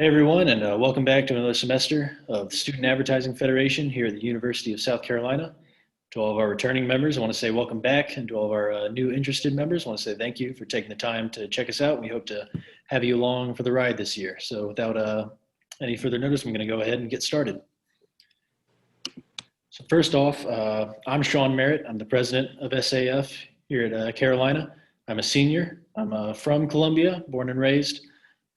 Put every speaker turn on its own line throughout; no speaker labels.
Hey everyone, and welcome back to another semester of the Student Advertising Federation here at the University of South Carolina. To all of our returning members, I want to say welcome back, and to all of our new interested members, I want to say thank you for taking the time to check us out. We hope to have you along for the ride this year. So without any further notice, I'm going to go ahead and get started. So first off, I'm Sean Merritt. I'm the president of SAF here at Carolina. I'm a senior. I'm from Columbia, born and raised.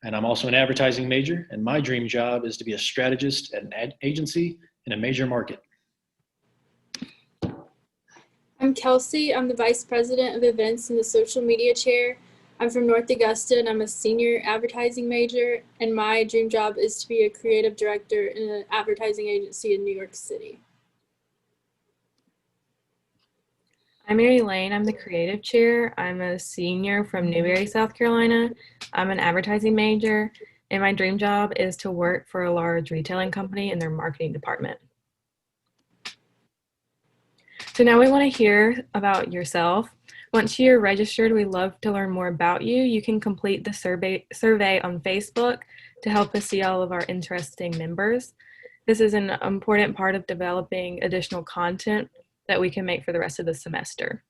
And I'm also an advertising major, and my dream job is to be a strategist at an ad agency in a major market.
I'm Kelsie. I'm the vice president of events and the social media chair. I'm from North Augusta, and I'm a senior advertising major, and my dream job is to be a creative director in an advertising agency in New York City.
I'm Mary Lane. I'm the creative chair. I'm a senior from Newberry, South Carolina. I'm an advertising major, and my dream job is to work for a large retailing company in their marketing department. So now we want to hear about yourself. Once you're registered, we'd love to learn more about you. You can complete the survey on Facebook to help us see all of our interesting members. This is an important part of developing additional content that we can make for the rest of the semester.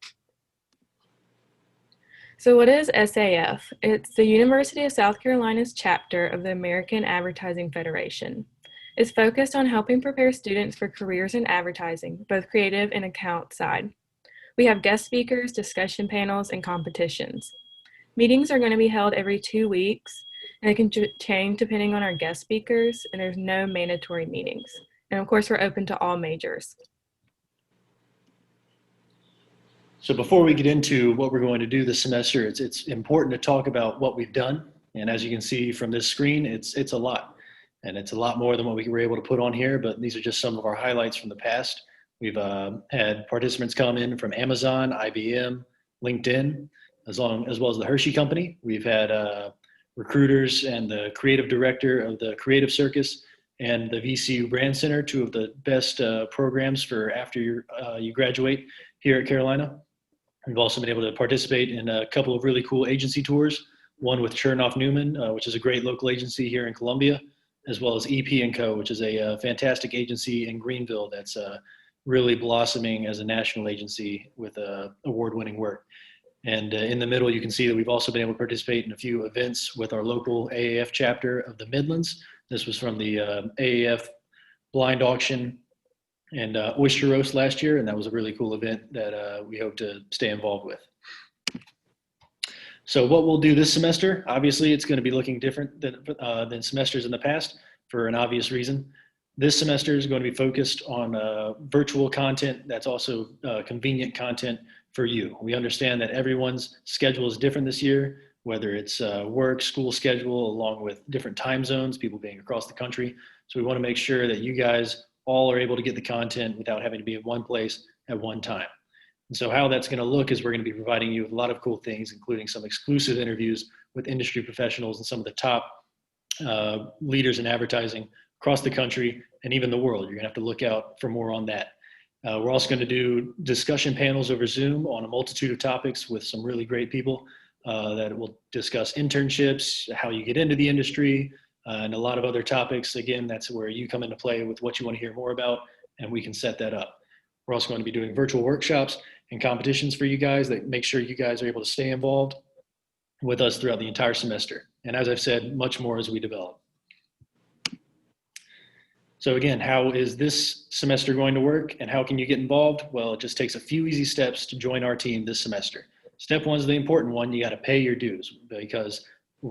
So what is SAF? It's the University of South Carolina's chapter of the American Advertising Federation. It's focused on helping prepare students for careers in advertising, both creative and account side. We have guest speakers, discussion panels, and competitions. Meetings are going to be held every 2 weeks, and they can change depending on our guest speakers, and there's no mandatory meetings. And of course, we're open to all majors.
So before we get into what we're going to do this semester, it's important to talk about what we've done. And as you can see from this screen, it's a lot. And it's a lot more than what we were able to put on here, but these are just some of our highlights from the past. We've had participants come in from Amazon, IBM, LinkedIn, as well as the Hershey Company. We've had recruiters and the creative director of the Creative Circus and the VCU Brand Center, two of the best programs for after you graduate here at Carolina. We've also been able to participate in a couple of really cool agency tours, one with Chernoff Newman, which is a great local agency here in Columbia, as well as EP & Co., which is a fantastic agency in Greenville that's really blossoming as a national agency with award-winning work. And in the middle, you can see that we've also been able to participate in a few events with our local AAF chapter of the Midlands. This was from the AAF blind auction and oyster roast last year, and that was a really cool event that we hope to stay involved with. So what we'll do this semester, obviously it's going to be looking different than semesters in the past for an obvious reason. This semester is going to be focused on virtual content that's also convenient content for you. We understand that everyone's schedule is different this year, whether it's work, school schedule, along with different time zones, people being across the country. So we want to make sure that you guys all are able to get the content without having to be in one place at one time. And so how that's going to look is we're going to be providing you with a lot of cool things, including some exclusive interviews with industry professionals and some of the top leaders in advertising across the country and even the world. You're going to have to look out for more on that. We're also going to do discussion panels over Zoom on a multitude of topics with some really great people that will discuss internships, how you get into the industry, and a lot of other topics. Again, that's where you come into play with what you want to hear more about, and we can set that up. We're also going to be doing virtual workshops and competitions for you guys that make sure you guys are able to stay involved with us throughout the entire semester. And as I've said, much more as we develop. So again, how is this semester going to work and how can you get involved? Well, it just takes a few easy steps to join our team this semester. Step one is the important one. You got to pay your dues, because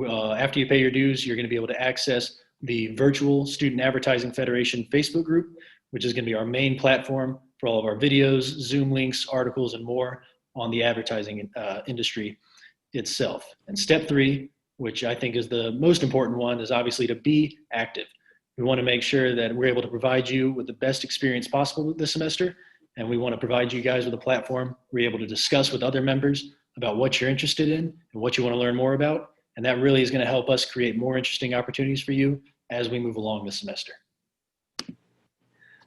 after you pay your dues, you're going to be able to access the virtual Student Advertising Federation Facebook group, which is going to be our main platform for all of our videos, Zoom links, articles, and more on the advertising industry itself. And step three, which I think is the most important one, is obviously to be active. We want to make sure that we're able to provide you with the best experience possible this semester, and we want to provide you guys with a platform where you're able to discuss with other members about what you're interested in and what you want to learn more about. And that really is going to help us create more interesting opportunities for you as we move along this semester.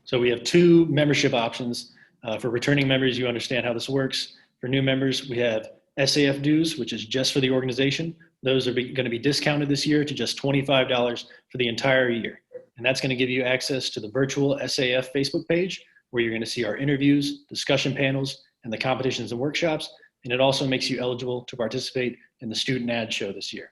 So we have two membership options. For returning members, you understand how this works. For new members, we have SAF dues, which is just for the organization. Those are going to be discounted this year to just $25 for the entire year. And that's going to give you access to the virtual SAF Facebook page, where you're going to see our interviews, discussion panels, and the competitions and workshops. And it also makes you eligible to participate in the student ad show this year.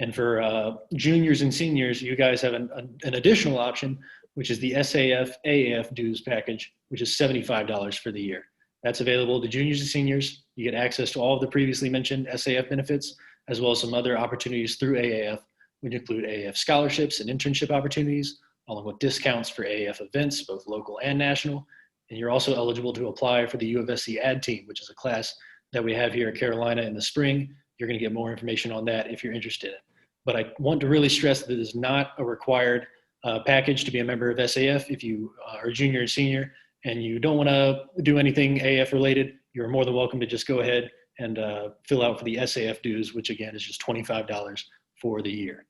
And for juniors and seniors, you guys have an additional option, which is the SAF AAF dues package, which is $75 for the year. That's available to juniors and seniors. You get access to all of the previously mentioned SAF benefits, as well as some other opportunities through AAF, which include AAF scholarships and internship opportunities, along with discounts for AAF events, both local and national. And you're also eligible to apply for the UofSC ad team, which is a class that we have here at Carolina in the spring. You're going to get more information on that if you're interested. But I want to really stress that it is not a required package to be a member of SAF. If you are a junior or senior and you don't want to do anything AF related, you're more than welcome to just go ahead and fill out for the SAF dues, which again is just $25 for the year.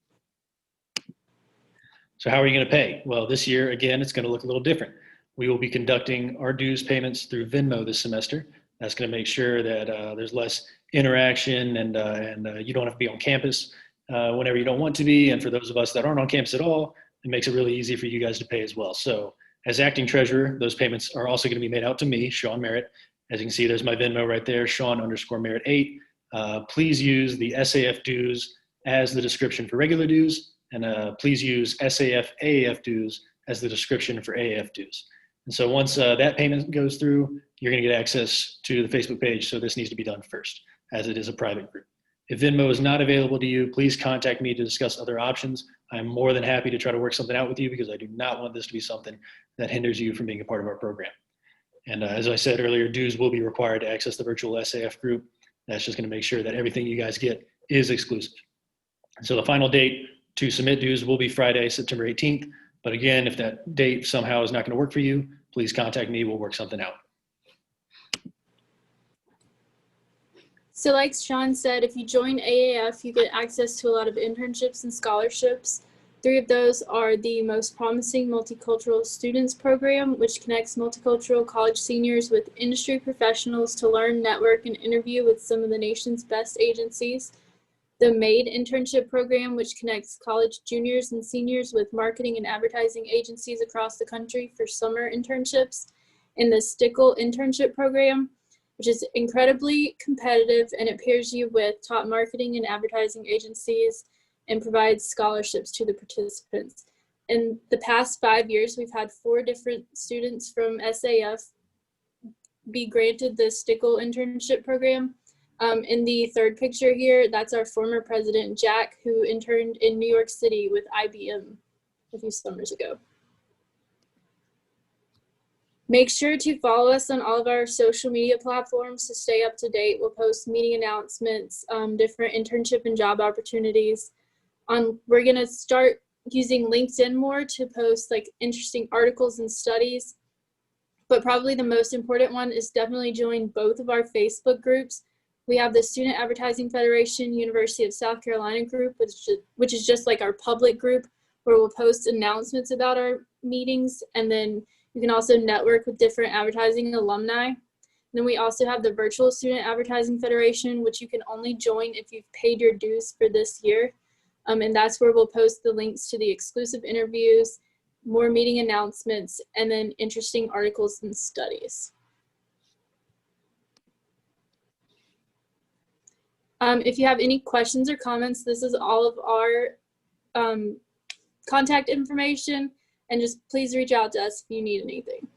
So how are you going to pay? Well, this year, again, it's going to look a little different. We will be conducting our dues payments through Venmo this semester. That's going to make sure that there's less interaction and you don't have to be on campus whenever you don't want to be. And for those of us that aren't on campus at all, it makes it really easy for you guys to pay as well. So as acting treasurer, those payments are also going to be made out to me, Sean Merritt. As you can see, there's my Venmo right there, Sean_Merritt8. Please use the SAF dues as the description for regular dues, and please use SAF AAF dues as the description for AAF dues. And so once that payment goes through, you're going to get access to the Facebook page. So this needs to be done first, as it is a private group. If Venmo is not available to you, please contact me to discuss other options. I'm more than happy to try to work something out with you, because I do not want this to be something that hinders you from being a part of our program. And as I said earlier, dues will be required to access the virtual SAF group. That's just going to make sure that everything you guys get is exclusive. So the final date to submit dues will be Friday, September 18th. But again, if that date somehow is not going to work for you, please contact me. We'll work something out.
So like Sean said, if you join AAF, you get access to a lot of internships and scholarships. 3 of those are the Most Promising Multicultural Students Program, which connects multicultural college seniors with industry professionals to learn, network, and interview with some of the nation's best agencies. The MADE Internship Program, which connects college juniors and seniors with marketing and advertising agencies across the country for summer internships. And the Stickle Internship Program, which is incredibly competitive, and it pairs you with top marketing and advertising agencies and provides scholarships to the participants. In the past 5 years, we've had 4 different students from SAF be granted the Stickle Internship Program. In the third picture here, that's our former president, Jack, who interned in New York City with IBM a few summers ago. Make sure to follow us on all of our social media platforms to stay up to date. We'll post meeting announcements, different internship and job opportunities. We're gonna start using LinkedIn more to post like interesting articles and studies. But probably the most important one is definitely join both of our Facebook groups. We have the Student Advertising Federation University of South Carolina group, which is just like our public group, where we'll post announcements about our meetings, and then you can also network with different advertising alumni. Then we also have the Virtual Student Advertising Federation, which you can only join if you've paid your dues for this year. And that's where we'll post the links to the exclusive interviews, more meeting announcements, and then interesting articles and studies. If you have any questions or comments, this is all of our contact information, and just please reach out to us if you need anything.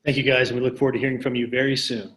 Thank you guys, and we look forward to hearing from you very soon.